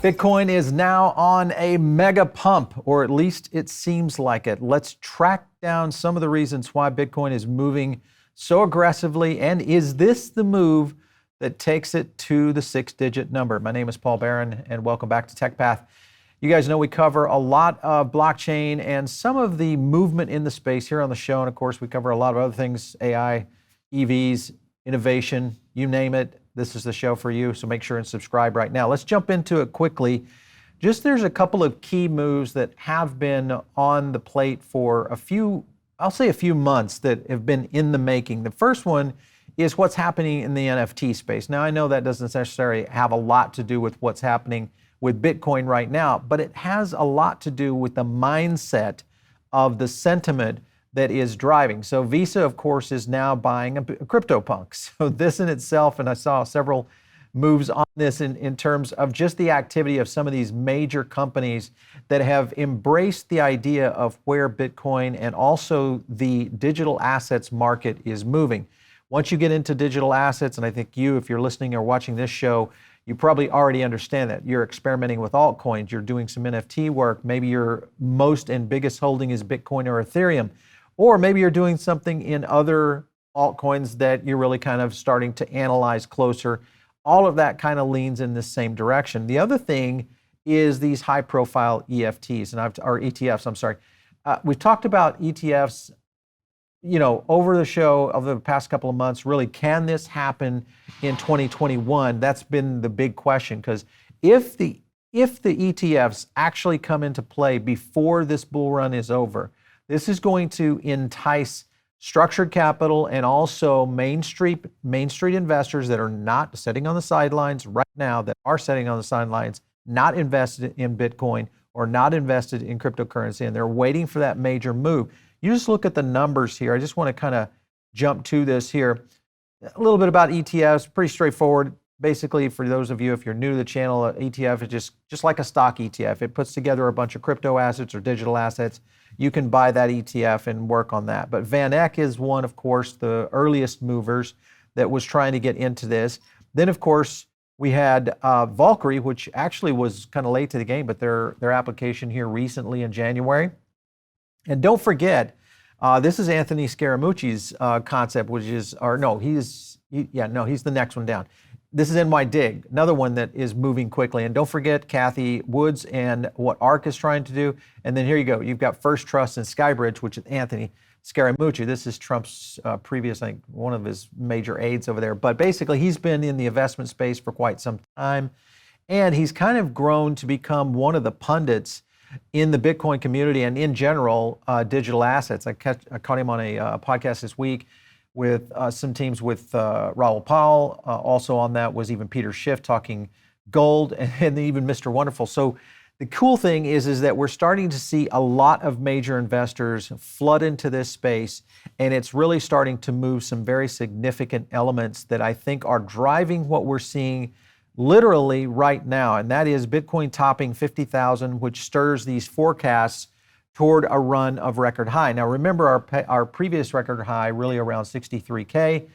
Bitcoin is now on a mega pump, or at least it seems like it. Let's track down some of the reasons why Bitcoin is moving so aggressively, and is this the move that takes it to the six-digit number? My name is Paul Barron, and welcome back to TechPath. You guys know we cover a lot of blockchain and some of the movement in the space here on the show, and of course we cover a lot of other things, AI, EVs, innovation, you name it. This is the show for you, so make sure and subscribe right now. Let's jump into it quickly. There's a couple of key moves that have been on the plate for a few months that have been in the making. The first one is what's happening in the NFT space. Now, I know that doesn't necessarily have a lot to do with what's happening with Bitcoin right now, but it has a lot to do with the mindset of the sentiment that is driving. So Visa, of course, is now buying a CryptoPunk. So this in itself, and I saw several moves on this in terms of just the activity of some of these major companies that have embraced the idea of where Bitcoin and also the digital assets market is moving. Once you get into digital assets, and I think you, if you're listening or watching this show, you probably already understand that. You're experimenting with altcoins, you're doing some NFT work, maybe your most and biggest holding is Bitcoin or Ethereum. Or maybe you're doing something in other altcoins that you're really kind of starting to analyze closer. All of that kind of leans in the same direction. The other thing is these high-profile EFTs, or ETFs, I'm sorry. We've talked about ETFs, over the show over the past couple of months. Really, can this happen in 2021? That's been the big question, because if the ETFs actually come into play before this bull run is over, this is going to entice structured capital and also Main Street investors that are not sitting on the sidelines right now, that are sitting on the sidelines, not invested in Bitcoin or not invested in cryptocurrency, and they're waiting for that major move. You just look at the numbers here. I just want to kind of jump to this here. A little bit about ETFs, pretty straightforward. Basically, for those of you, if you're new to the channel, an ETF is just like a stock ETF. It puts together a bunch of crypto assets or digital assets. You can buy that ETF and work on that. But Van Eck is one, of course, the earliest movers that was trying to get into this. Then, of course, we had Valkyrie, which actually was kind of late to the game, but their application here recently in January. And don't forget, this is Anthony Scaramucci's concept, which is, he's the next one down. This is NYDIG, another one that is moving quickly. And don't forget Kathy Woods and what ARK is trying to do. And then here you go. You've got First Trust and Skybridge, which is Anthony Scaramucci. This is Trump's previous, I think, one of his major aides over there. But basically, he's been in the investment space for quite some time. And he's kind of grown to become one of the pundits in the Bitcoin community and in general, digital assets. I caught him on a podcast this week with some teams with Raoul Pal. Also on that was even Peter Schiff talking gold, and even Mr. Wonderful. So the cool thing is that we're starting to see a lot of major investors flood into this space, and it's really starting to move some very significant elements that I think are driving what we're seeing literally right now, and that is Bitcoin topping 50,000, which stirs these forecasts toward a run of record high. Now, remember our previous record high really around 63K,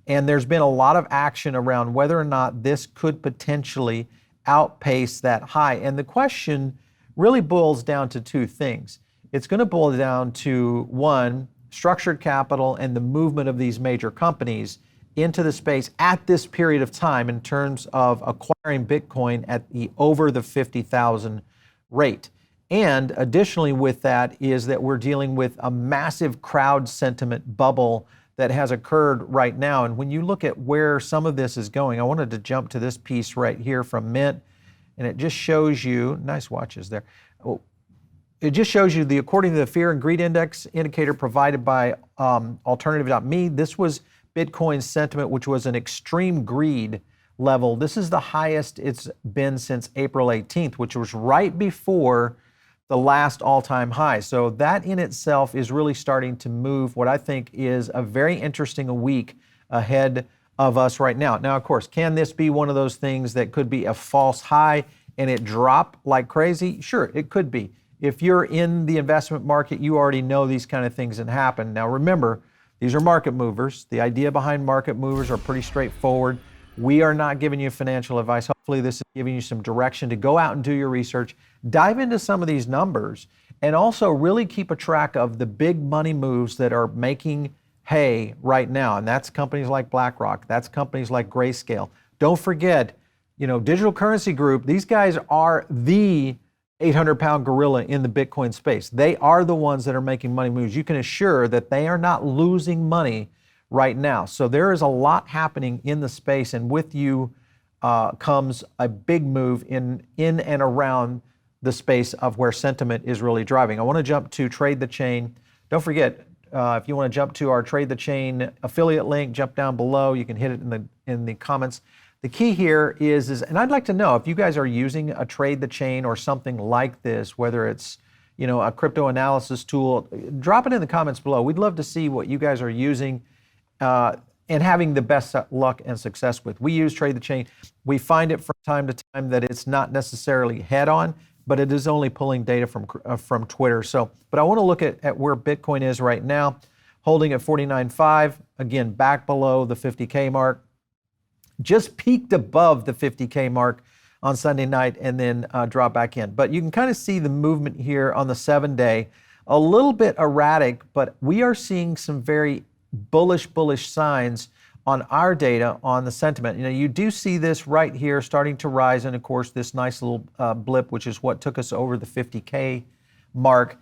and there's been a lot of action around whether or not this could potentially outpace that high. And the question really boils down to two things. It's going to boil down to, one, structured capital and the movement of these major companies into the space at this period of time in terms of acquiring Bitcoin at over the 50,000 rate. And additionally with that is that we're dealing with a massive crowd sentiment bubble that has occurred right now. And when you look at where some of this is going, I wanted to jump to this piece right here from Mint, and it just shows you, nice watches there. It just shows you according to the Fear and Greed Index indicator provided by alternative.me, this was Bitcoin's sentiment, which was an extreme greed level. This is the highest it's been since April 18th, which was right before the last all-time high. So that in itself is really starting to move what I think is a very interesting week ahead of us right now. Now, of course, can this be one of those things that could be a false high and it drop like crazy? Sure, it could be. If you're in the investment market, you already know these kind of things can happen. Now, remember, these are market movers. The idea behind market movers are pretty straightforward. We are not giving you financial advice. Hopefully this is giving you some direction to go out and do your research, dive into some of these numbers, and also really keep a track of the big money moves that are making hay right now. And that's companies like BlackRock, that's companies like Grayscale. Don't forget, Digital Currency Group, these guys are the 800-pound gorilla in the Bitcoin space. They are the ones that are making money moves. You can assure that they are not losing money right now. So there is a lot happening in the space, and with you comes a big move in and around the space of where sentiment is really driving. I want to jump to Trade the Chain. Don't forget, if you want to jump to our Trade the Chain affiliate link, jump down below. You can hit it in the comments. The key here is, and I'd like to know if you guys are using a Trade the Chain or something like this, whether it's a crypto analysis tool, drop it in the comments below. We'd love to see what you guys are using and having the best luck and success with. We use Trade the Chain. We find it from time to time that it's not necessarily head on, but it is only pulling data from Twitter. But I want to look at where Bitcoin is right now, holding at 49.5, again, back below the 50K mark. Just peaked above the 50K mark on Sunday night and then drop back in. But you can kind of see the movement here on the 7-day, a little bit erratic, but we are seeing some very bullish signs on our data on the sentiment. You do see this right here starting to rise, and of course this nice little blip, which is what took us over the 50K mark,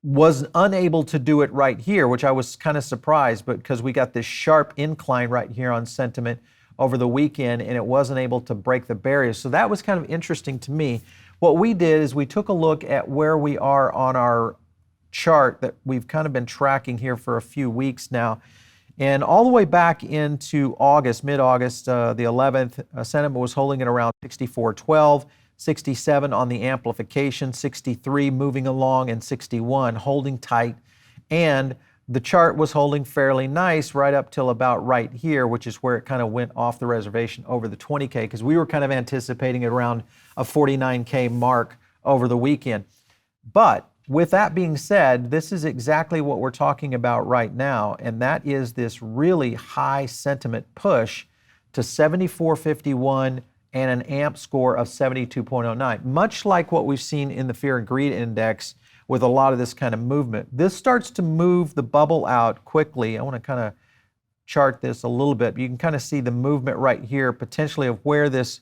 was unable to do it right here, which I was kind of surprised, but because we got this sharp incline right here on sentiment over the weekend, and it wasn't able to break the barriers. So that was kind of interesting to me. What we did is we took a look at where we are on our chart that we've kind of been tracking here for a few weeks now. And all the way back into August, mid-August, the 11th, sentiment was holding at around 64.12, 67 on the amplification, 63 moving along, and 61 holding tight. And the chart was holding fairly nice right up till about right here, which is where it kind of went off the reservation over the 20K, because we were kind of anticipating it around a 49K mark over the weekend. But with that being said, this is exactly what we're talking about right now, and that is this really high sentiment push to 74.51 and an AMP score of 72.09, much like what we've seen in the Fear and Greed Index with a lot of this kind of movement. This starts to move the bubble out quickly. I want to kind of chart this a little bit. You can kind of see the movement right here, potentially of where this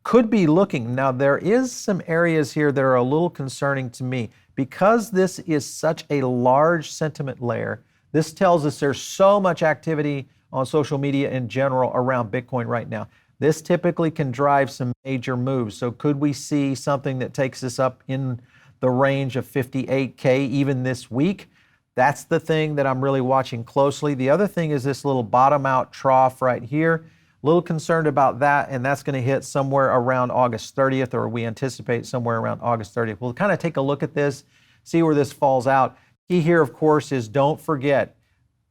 could be looking. Now, there is some areas here that are a little concerning to me. Because this is such a large sentiment layer, this tells us there's so much activity on social media in general around Bitcoin right now. This typically can drive some major moves. So could we see something that takes us up in the range of 58K even this week? That's the thing that I'm really watching closely. The other thing is this little bottom out trough right here. A little concerned about that, and that's going to hit somewhere around August 30th, or we anticipate somewhere around August 30th. We'll kind of take a look at this, see where this falls out. Key here, of course, is don't forget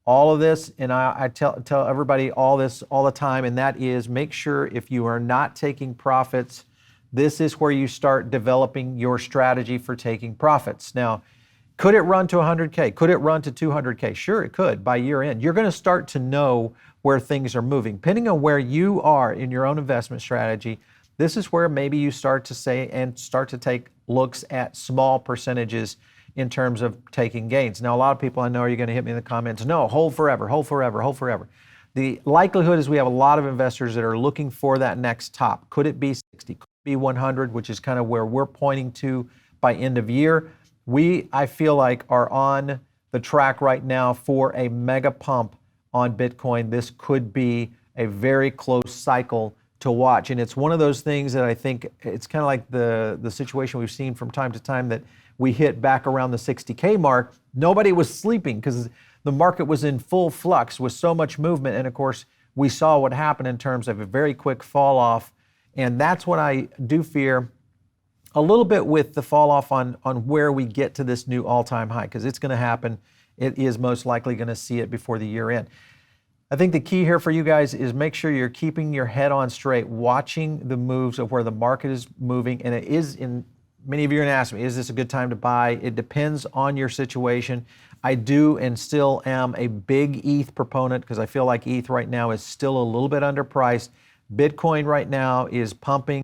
all of this, and I tell everybody all this all the time, and that is make sure if you are not taking profits, this is where you start developing your strategy for taking profits. Now, could it run to 100K? Could it run to 200K? Sure, it could by year end. You're going to start to know where things are moving. Depending on where you are in your own investment strategy, this is where maybe you start to say and start to take looks at small percentages in terms of taking gains. Now, a lot of people I know are going to hit me in the comments, no, hold forever, hold forever, hold forever. The likelihood is we have a lot of investors that are looking for that next top. Could it be 60? Could it be 100, which is kind of where we're pointing to by end of year? I feel like, are on the track right now for a mega pump on Bitcoin. This could be a very close cycle to watch. And it's one of those things that I think it's kind of like the situation we've seen from time to time that we hit back around the 60K mark. Nobody was sleeping because the market was in full flux with so much movement. And of course, we saw what happened in terms of a very quick fall off. And that's what I do fear a little bit with the fall off on where we get to this new all-time high, because it's going to happen. It is most likely going to see it before the year end. I think the key here for you guys is make sure you're keeping your head on straight, watching the moves of where the market is moving. And it is many of you are going to ask me, is this a good time to buy? It depends on your situation. I do and still am a big ETH proponent because I feel like ETH right now is still a little bit underpriced. Bitcoin right now is pumping,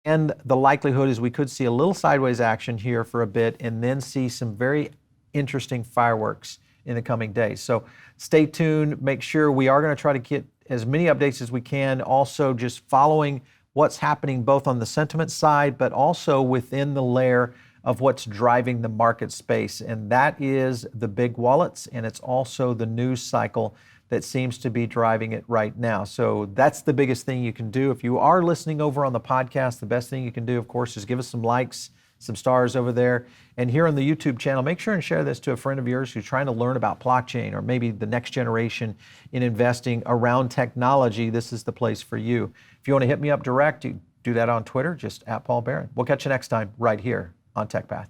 and the likelihood is we could see a little sideways action here for a bit and then see some very interesting fireworks in the coming days. So stay tuned. Make sure we are going to try to get as many updates as we can. Also, just following what's happening both on the sentiment side, but also within the layer of what's driving the market space. And that is the big wallets, and it's also the news cycle that seems to be driving it right now. So that's the biggest thing you can do. If you are listening over on the podcast, the best thing you can do, of course, is give us some likes, some stars over there. And here on the YouTube channel, make sure and share this to a friend of yours who's trying to learn about blockchain or maybe the next generation in investing around technology. This is the place for you. If you want to hit me up direct, you do that on Twitter, just @Paul Barron. We'll catch you next time right here on TechPath.